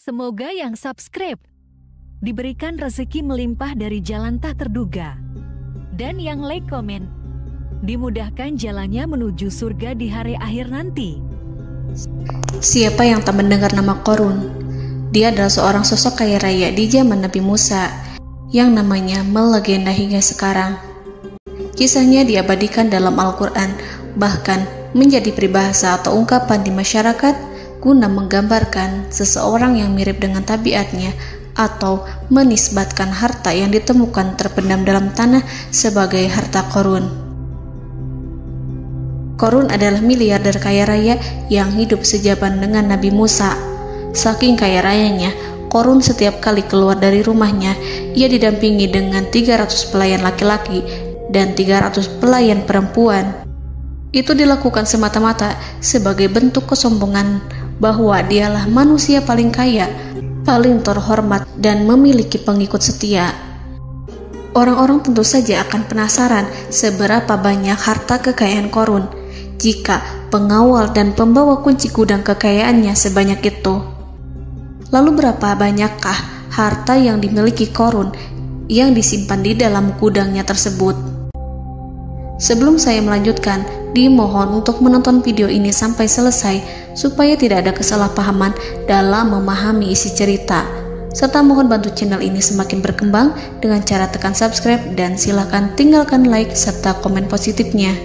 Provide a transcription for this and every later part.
Semoga yang subscribe diberikan rezeki melimpah dari jalan tak terduga. Dan yang like komen, dimudahkan jalannya menuju surga di hari akhir nanti. Siapa yang tak mendengar nama Qorun? Dia adalah seorang sosok kaya raya di zaman Nabi Musa yang namanya melegenda hingga sekarang. Kisahnya diabadikan dalam Al-Quran, bahkan menjadi peribahasa atau ungkapan di masyarakat guna menggambarkan seseorang yang mirip dengan tabiatnya atau menisbatkan harta yang ditemukan terpendam dalam tanah sebagai harta Qorun. Qorun adalah miliarder kaya raya yang hidup sejaman dengan Nabi Musa. Saking kaya rayanya, Qorun setiap kali keluar dari rumahnya, ia didampingi dengan 300 pelayan laki-laki dan 300 pelayan perempuan. Itu dilakukan semata-mata sebagai bentuk kesombongan bahwa dialah manusia paling kaya, paling terhormat, dan memiliki pengikut setia. Orang-orang tentu saja akan penasaran seberapa banyak harta kekayaan Qorun jika pengawal dan pembawa kunci gudang kekayaannya sebanyak itu. Lalu berapa banyakkah harta yang dimiliki Qorun yang disimpan di dalam gudangnya tersebut? Sebelum saya melanjutkan, dimohon untuk menonton video ini sampai selesai supaya tidak ada kesalahpahaman dalam memahami isi cerita, serta mohon bantu channel ini semakin berkembang dengan cara tekan subscribe dan silakan tinggalkan like serta komen positifnya.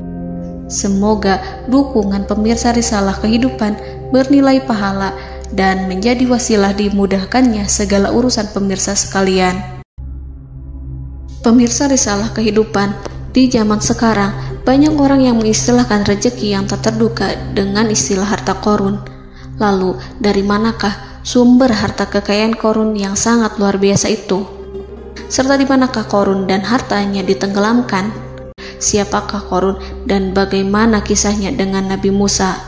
Semoga dukungan pemirsa Risalah Kehidupan bernilai pahala dan menjadi wasilah dimudahkannya segala urusan pemirsa sekalian. Pemirsa Risalah Kehidupan, di zaman sekarang, banyak orang yang mengistilahkan rezeki yang tak terduga dengan istilah harta Qorun. Lalu, dari manakah sumber harta kekayaan Qorun yang sangat luar biasa itu? Serta di manakah Qorun dan hartanya ditenggelamkan? Siapakah Qorun dan bagaimana kisahnya dengan Nabi Musa?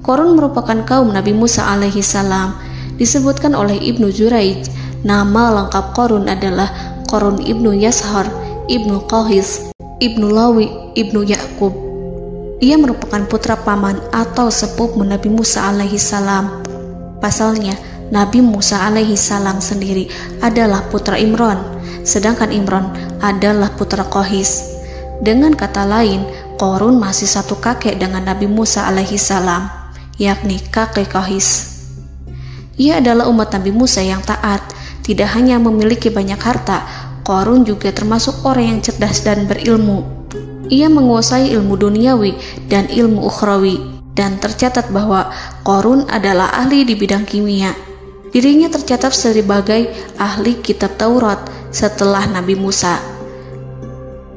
Qorun merupakan kaum Nabi Musa alaihi salam. Disebutkan oleh Ibnu Jurayj, nama lengkap Qorun adalah Qorun ibnu Yashar, ibnu Qahis, ibnu Lawi, ibnu Yakub. Ia merupakan putra paman atau sepupu Nabi Musa alaihi salam. Pasalnya, Nabi Musa alaihi salam sendiri adalah putra Imran, sedangkan Imran adalah putra Qahis. Dengan kata lain, Qorun masih satu kakek dengan Nabi Musa alaihi salam, yakni kakek Qahis. Ia adalah umat Nabi Musa yang taat. Tidak hanya memiliki banyak harta, Qorun juga termasuk orang yang cerdas dan berilmu. Ia menguasai ilmu duniawi dan ilmu ukhrawi, dan tercatat bahwa Qorun adalah ahli di bidang kimia. Dirinya tercatat sebagai ahli kitab Taurat setelah Nabi Musa.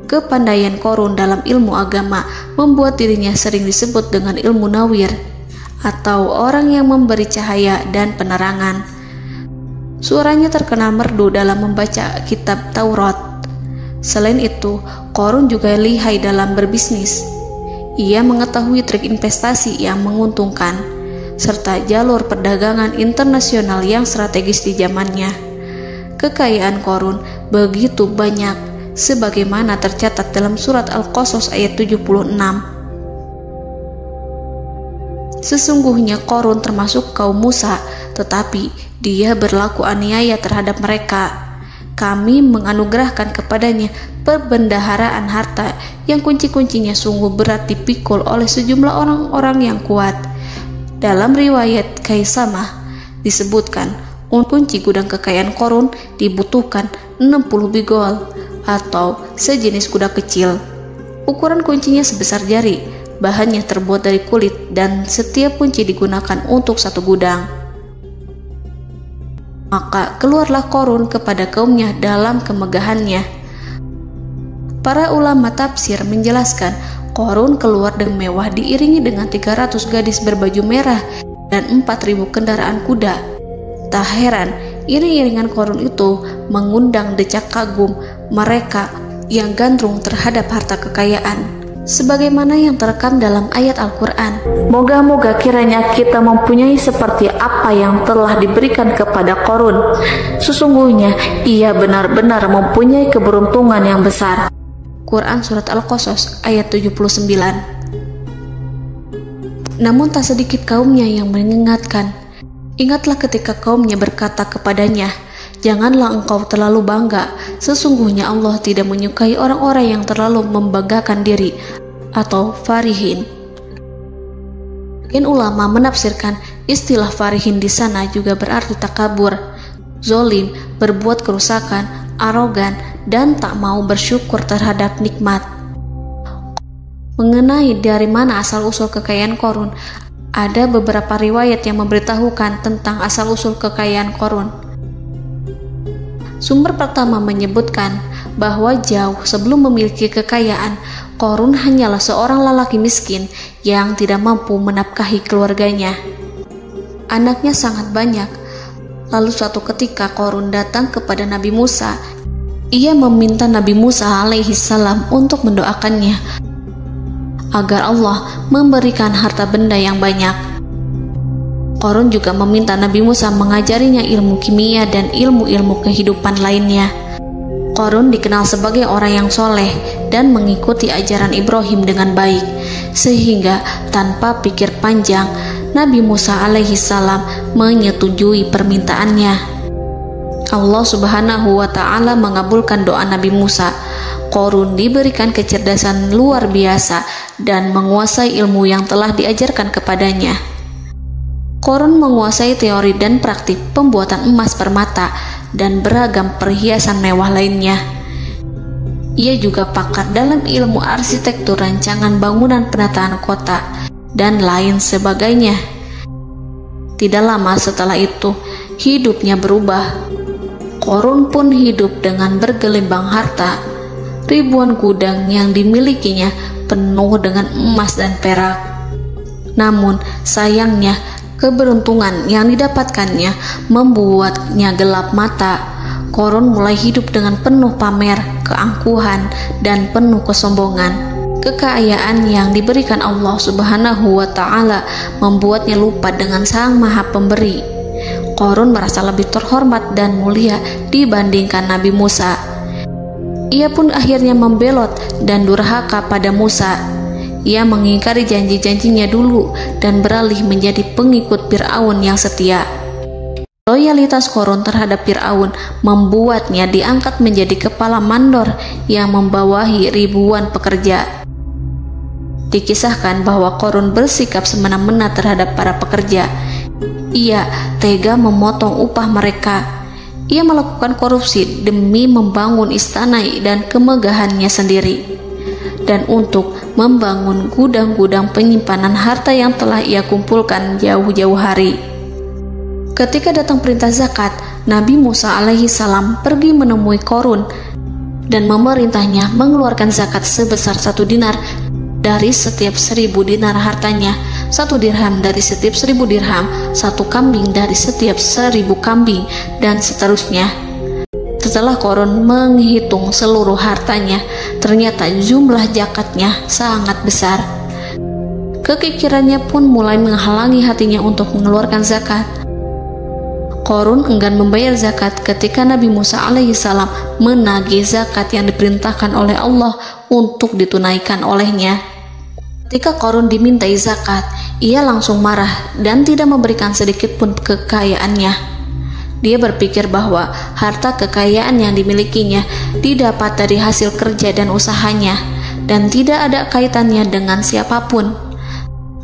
Kepandaian Qorun dalam ilmu agama membuat dirinya sering disebut dengan ilmu nawir, atau orang yang memberi cahaya dan penerangan. Suaranya terkenal merdu dalam membaca kitab Taurat. Selain itu, Qorun juga lihai dalam berbisnis. Ia mengetahui trik investasi yang menguntungkan, serta jalur perdagangan internasional yang strategis di zamannya. Kekayaan Qorun begitu banyak, sebagaimana tercatat dalam surat Al-Qasas ayat 76. Sesungguhnya Qorun termasuk kaum Musa, tetapi dia berlaku aniaya terhadap mereka. Kami menganugerahkan kepadanya perbendaharaan harta yang kunci-kuncinya sungguh berat dipikul oleh sejumlah orang-orang yang kuat. Dalam riwayat Kaisamah disebutkan, kunci gudang kekayaan Qorun dibutuhkan 60 bigol atau sejenis kuda kecil. Ukuran kuncinya sebesar jari, bahannya terbuat dari kulit, dan setiap kunci digunakan untuk satu gudang. Maka keluarlah Qorun kepada kaumnya dalam kemegahannya. Para ulama tafsir menjelaskan, Qorun keluar dengan mewah diiringi dengan 300 gadis berbaju merah dan 4.000 kendaraan kuda. Tak heran, iring-iringan Qorun itu mengundang decak kagum mereka yang gandrung terhadap harta kekayaan, sebagaimana yang terekam dalam ayat Al-Quran. Moga-moga kiranya kita mempunyai seperti apa yang telah diberikan kepada Qorun. Sesungguhnya ia benar-benar mempunyai keberuntungan yang besar. Quran Surat Al-Qasas ayat 79. Namun tak sedikit kaumnya yang mengingatkan. Ingatlah ketika kaumnya berkata kepadanya, "Janganlah engkau terlalu bangga, sesungguhnya Allah tidak menyukai orang-orang yang terlalu membanggakan diri," atau farihin. Ulama menafsirkan istilah farihin di sana juga berarti takabur, zolim, berbuat kerusakan, arogan, dan tak mau bersyukur terhadap nikmat. Mengenai dari mana asal-usul kekayaan Qorun, ada beberapa riwayat yang memberitahukan tentang asal-usul kekayaan Qorun. Sumber pertama menyebutkan bahwa jauh sebelum memiliki kekayaan, Qorun hanyalah seorang lelaki miskin yang tidak mampu menafkahi keluarganya. Anaknya sangat banyak. Lalu suatu ketika Qorun datang kepada Nabi Musa. Ia meminta Nabi Musa alaihissalam untuk mendoakannya agar Allah memberikan harta benda yang banyak. Qorun juga meminta Nabi Musa mengajarinya ilmu kimia dan ilmu-ilmu kehidupan lainnya. Qorun dikenal sebagai orang yang soleh dan mengikuti ajaran Ibrahim dengan baik, sehingga tanpa pikir panjang Nabi Musa alaihissalam menyetujui permintaannya. Allah Subhanahu wa Ta'ala mengabulkan doa Nabi Musa. Qorun diberikan kecerdasan luar biasa dan menguasai ilmu yang telah diajarkan kepadanya. Qorun menguasai teori dan praktik pembuatan emas permata dan beragam perhiasan mewah lainnya. Ia juga pakar dalam ilmu arsitektur, rancangan bangunan, penataan kota, dan lain sebagainya. Tidak lama setelah itu, hidupnya berubah. Qorun pun hidup dengan bergelimbang harta. Ribuan gudang yang dimilikinya penuh dengan emas dan perak. Namun sayangnya, keberuntungan yang didapatkannya membuatnya gelap mata. Qorun mulai hidup dengan penuh pamer, keangkuhan, dan penuh kesombongan. Kekayaan yang diberikan Allah Subhanahu wa Ta'ala membuatnya lupa dengan Sang Maha Pemberi. Qorun merasa lebih terhormat dan mulia dibandingkan Nabi Musa. Ia pun akhirnya membelot dan durhaka pada Musa. Ia mengingkari janji-janjinya dulu dan beralih menjadi pengikut Fir'aun yang setia. Loyalitas Qorun terhadap Fir'aun membuatnya diangkat menjadi kepala mandor yang membawahi ribuan pekerja. Dikisahkan bahwa Qorun bersikap semena-mena terhadap para pekerja. Ia tega memotong upah mereka. Ia melakukan korupsi demi membangun istana dan kemegahannya sendiri, dan untuk membangun gudang-gudang penyimpanan harta yang telah ia kumpulkan jauh-jauh hari. Ketika datang perintah zakat, Nabi Musa alaihissalam pergi menemui Qorun dan memerintahnya mengeluarkan zakat sebesar 1 dinar dari setiap 1000 dinar hartanya, 1 dirham dari setiap 1000 dirham, 1 kambing dari setiap 1000 kambing, dan seterusnya. Setelah Qorun menghitung seluruh hartanya, ternyata jumlah zakatnya sangat besar. Kekikirannya pun mulai menghalangi hatinya untuk mengeluarkan zakat. Qorun enggan membayar zakat ketika Nabi Musa alaihissalam menagih zakat yang diperintahkan oleh Allah untuk ditunaikan olehnya. Ketika Qorun dimintai zakat, ia langsung marah dan tidak memberikan sedikit pun kekayaannya. Dia berpikir bahwa harta kekayaan yang dimilikinya didapat dari hasil kerja dan usahanya, dan tidak ada kaitannya dengan siapapun,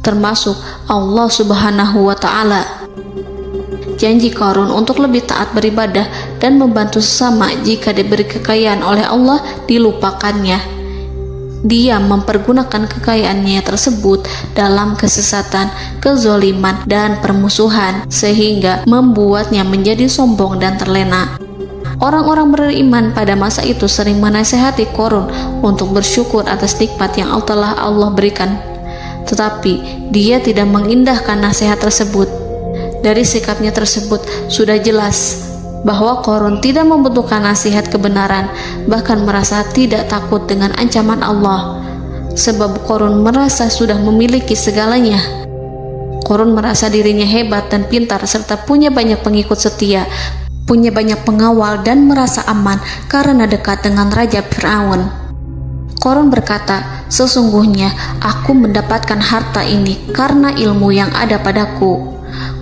termasuk Allah Subhanahu wa Ta'ala. Janji Qorun untuk lebih taat beribadah dan membantu sesama jika diberi kekayaan oleh Allah dilupakannya. Dia mempergunakan kekayaannya tersebut dalam kesesatan, kezoliman, dan permusuhan, sehingga membuatnya menjadi sombong dan terlena. Orang-orang beriman pada masa itu sering menasihati Qorun untuk bersyukur atas nikmat yang telah Allah berikan, tetapi dia tidak mengindahkan nasihat tersebut. Dari sikapnya tersebut sudah jelas bahwa Qorun tidak membutuhkan nasihat kebenaran, bahkan merasa tidak takut dengan ancaman Allah, sebab Qorun merasa sudah memiliki segalanya. Qorun merasa dirinya hebat dan pintar serta punya banyak pengikut setia, punya banyak pengawal, dan merasa aman karena dekat dengan Raja Fir'aun. Korun berkata, "Sesungguhnya aku mendapatkan harta ini karena ilmu yang ada padaku."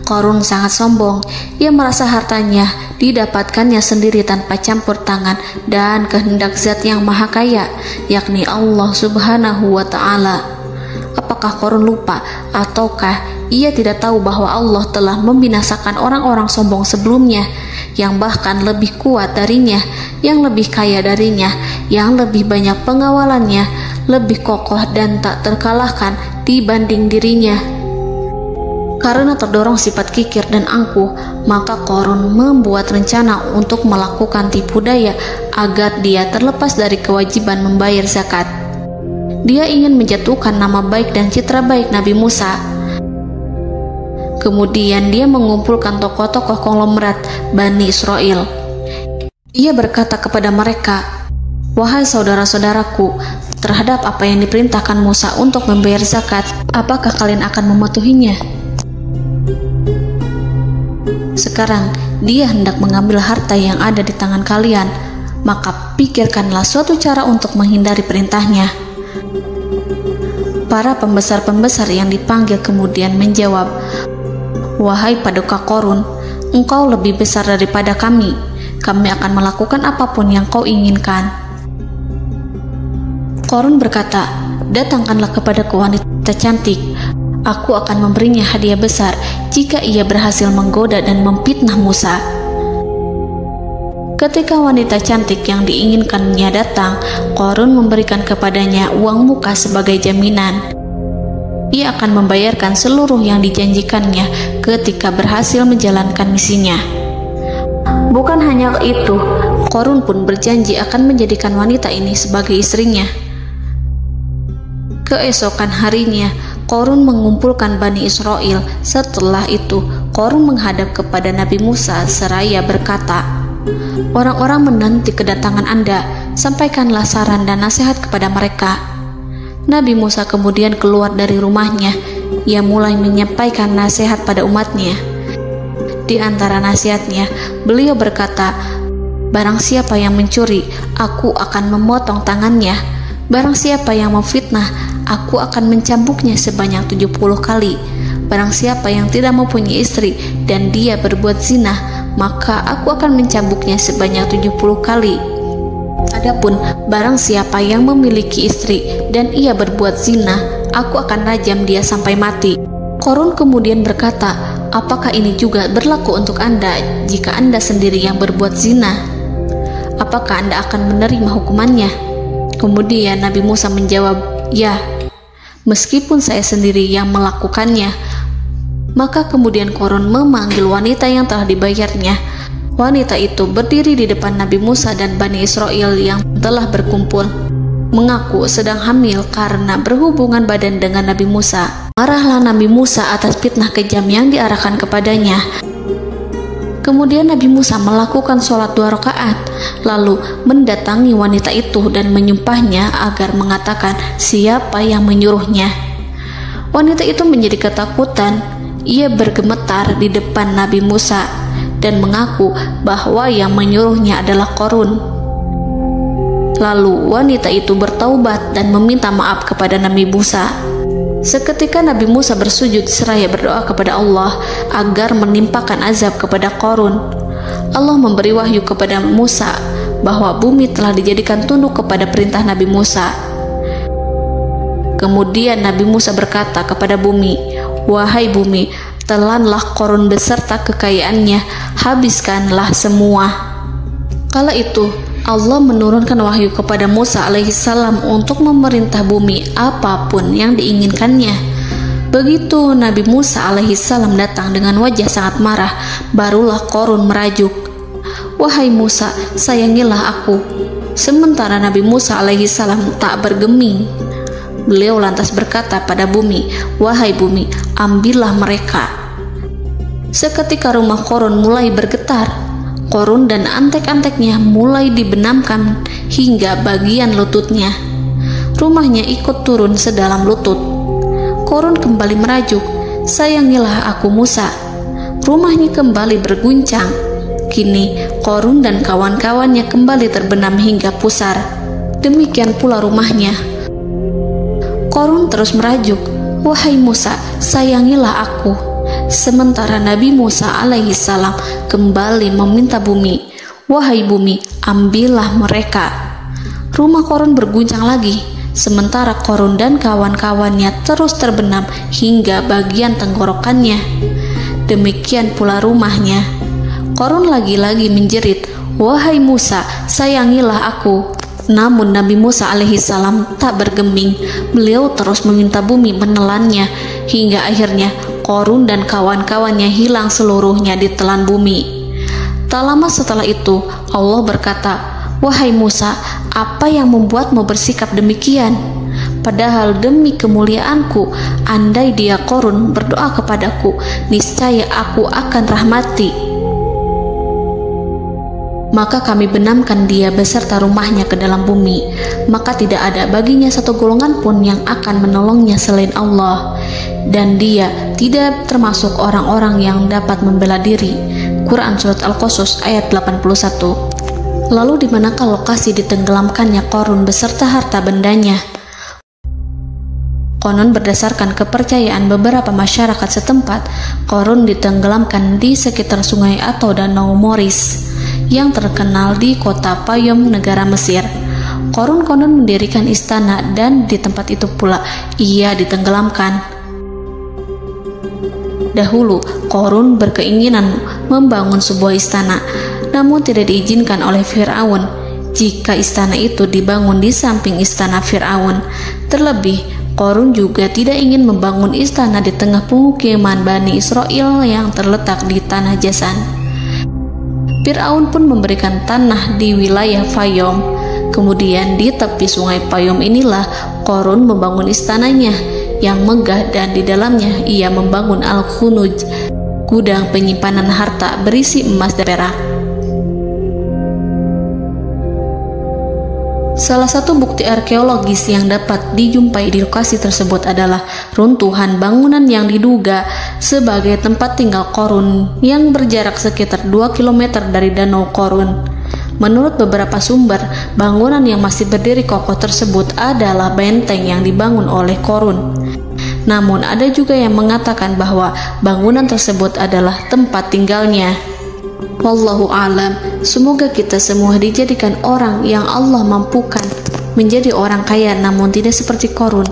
Korun sangat sombong. Ia merasa hartanya didapatkannya sendiri tanpa campur tangan dan kehendak Zat yang Maha Kaya, yakni Allah Subhanahu wa Ta'ala. Apakah Korun lupa ataukah ia tidak tahu bahwa Allah telah membinasakan orang-orang sombong sebelumnya, yang bahkan lebih kuat darinya, yang lebih kaya darinya, yang lebih banyak pengawalannya, lebih kokoh dan tak terkalahkan dibanding dirinya? Karena terdorong sifat kikir dan angkuh, maka Korun membuat rencana untuk melakukan tipu daya agar dia terlepas dari kewajiban membayar zakat. Dia ingin menjatuhkan nama baik dan citra baik Nabi Musa. Kemudian dia mengumpulkan tokoh-tokoh konglomerat Bani Israel. Ia berkata kepada mereka, "Wahai saudara-saudaraku, terhadap apa yang diperintahkan Musa untuk membayar zakat, apakah kalian akan mematuhinya? Sekarang dia hendak mengambil harta yang ada di tangan kalian, maka pikirkanlah suatu cara untuk menghindari perintahnya." Para pembesar-pembesar yang dipanggil kemudian menjawab, "Wahai paduka Korun, engkau lebih besar daripada kami. Kami akan melakukan apapun yang kau inginkan." Korun berkata, "Datangkanlah kepadaku wanita cantik. Aku akan memberinya hadiah besar jika ia berhasil menggoda dan memfitnah Musa." Ketika wanita cantik yang diinginkannya datang, Korun memberikan kepadanya uang muka sebagai jaminan. Ia akan membayarkan seluruh yang dijanjikannya ketika berhasil menjalankan misinya. Bukan hanya itu, Korun pun berjanji akan menjadikan wanita ini sebagai istrinya. Keesokan harinya, Korun mengumpulkan Bani Israel. Setelah itu, Korun menghadap kepada Nabi Musa seraya berkata, "Orang-orang menanti kedatangan Anda, sampaikanlah saran dan nasihat kepada mereka." Nabi Musa kemudian keluar dari rumahnya. Ia mulai menyampaikan nasihat pada umatnya. Di antara nasihatnya, beliau berkata, "Barang siapa yang mencuri, aku akan memotong tangannya. Barang siapa yang memfitnah, aku akan mencambuknya sebanyak 70 kali. Barang siapa yang tidak mempunyai istri dan dia berbuat zina, maka aku akan mencambuknya sebanyak 70 kali. Adapun barang siapa yang memiliki istri dan ia berbuat zina, aku akan rajam dia sampai mati." Korun kemudian berkata, "Apakah ini juga berlaku untuk Anda jika Anda sendiri yang berbuat zina? Apakah Anda akan menerima hukumannya?" Kemudian Nabi Musa menjawab, "Ya, meskipun saya sendiri yang melakukannya." Maka kemudian Korun memanggil wanita yang telah dibayarnya. Wanita itu berdiri di depan Nabi Musa dan Bani Israel yang telah berkumpul, mengaku sedang hamil karena berhubungan badan dengan Nabi Musa. Marahlah Nabi Musa atas fitnah kejam yang diarahkan kepadanya. Kemudian Nabi Musa melakukan sholat 2 rakaat, lalu mendatangi wanita itu dan menyumpahnya agar mengatakan siapa yang menyuruhnya. Wanita itu menjadi ketakutan. Ia bergemetar di depan Nabi Musa dan mengaku bahwa yang menyuruhnya adalah Korun. Lalu wanita itu bertaubat dan meminta maaf kepada Nabi Musa. Seketika Nabi Musa bersujud seraya berdoa kepada Allah agar menimpakan azab kepada Korun. Allah memberi wahyu kepada Musa bahwa bumi telah dijadikan tunduk kepada perintah Nabi Musa. Kemudian Nabi Musa berkata kepada bumi, "Wahai bumi, telanlah Korun beserta kekayaannya, habiskanlah semua." Kala itu Allah menurunkan wahyu kepada Musa alaihissalam untuk memerintah bumi apapun yang diinginkannya. Begitu Nabi Musa alaihissalam datang dengan wajah sangat marah, barulah Korun merajuk, "Wahai Musa, sayangilah aku." Sementara Nabi Musa alaihissalam tak bergeming. Beliau lantas berkata pada bumi, "Wahai bumi, ambillah mereka." Seketika rumah Korun mulai bergetar. Korun dan antek-anteknya mulai dibenamkan hingga bagian lututnya. Rumahnya ikut turun sedalam lutut. Korun kembali merajuk, "Sayangilah aku Musa." Rumahnya kembali berguncang. Kini Korun dan kawan-kawannya kembali terbenam hingga pusar. demikian pula rumahnya. Korun terus merajuk, "Wahai Musa, sayangilah aku." Sementara Nabi Musa alaihissalam kembali meminta bumi, "Wahai bumi, ambillah mereka." Rumah Korun berguncang lagi, sementara Korun dan kawan-kawannya terus terbenam hingga bagian tenggorokannya. Demikian pula rumahnya. Korun lagi-lagi menjerit, "Wahai Musa, sayangilah aku." Namun Nabi Musa alaihissalam tak bergeming. Beliau terus meminta bumi menelannya, hingga akhirnya Korun dan kawan-kawannya hilang seluruhnya ditelan bumi. Tak lama setelah itu Allah berkata, "Wahai Musa, apa yang membuatmu bersikap demikian? Padahal demi kemuliaanku, andai dia Korun berdoa kepadaku, niscaya aku akan rahmati. Maka kami benamkan dia beserta rumahnya ke dalam bumi, maka tidak ada baginya satu golongan pun yang akan menolongnya selain Allah, dan dia tidak termasuk orang-orang yang dapat membela diri." Quran Surat Al-Qasas ayat 81. Lalu di manakah lokasi ditenggelamkannya Korun beserta harta bendanya? Konon berdasarkan kepercayaan beberapa masyarakat setempat, Korun ditenggelamkan di sekitar sungai atau danau Moris yang terkenal di kota Payom, negara Mesir. Korun konon mendirikan istana dan di tempat itu pula ia ditenggelamkan. Dahulu, Korun berkeinginan membangun sebuah istana, namun tidak diizinkan oleh Fir'aun jika istana itu dibangun di samping istana Fir'aun. Terlebih, Korun juga tidak ingin membangun istana di tengah pemukiman Bani Israel yang terletak di tanah Jasan. Fir'aun pun memberikan tanah di wilayah Fayom. Kemudian di tepi sungai Payom inilah Korun membangun istananya yang megah, dan di dalamnya ia membangun Al-Khunuj, gudang penyimpanan harta berisi emas dan perak. Salah satu bukti arkeologis yang dapat dijumpai di lokasi tersebut adalah runtuhan bangunan yang diduga sebagai tempat tinggal Korun yang berjarak sekitar 2 km dari Danau Korun. Menurut beberapa sumber, bangunan yang masih berdiri kokoh tersebut adalah benteng yang dibangun oleh Korun. Namun ada juga yang mengatakan bahwa bangunan tersebut adalah tempat tinggalnya. Wallahu a'lam. Semoga kita semua dijadikan orang yang Allah mampukan menjadi orang kaya namun tidak seperti Korun,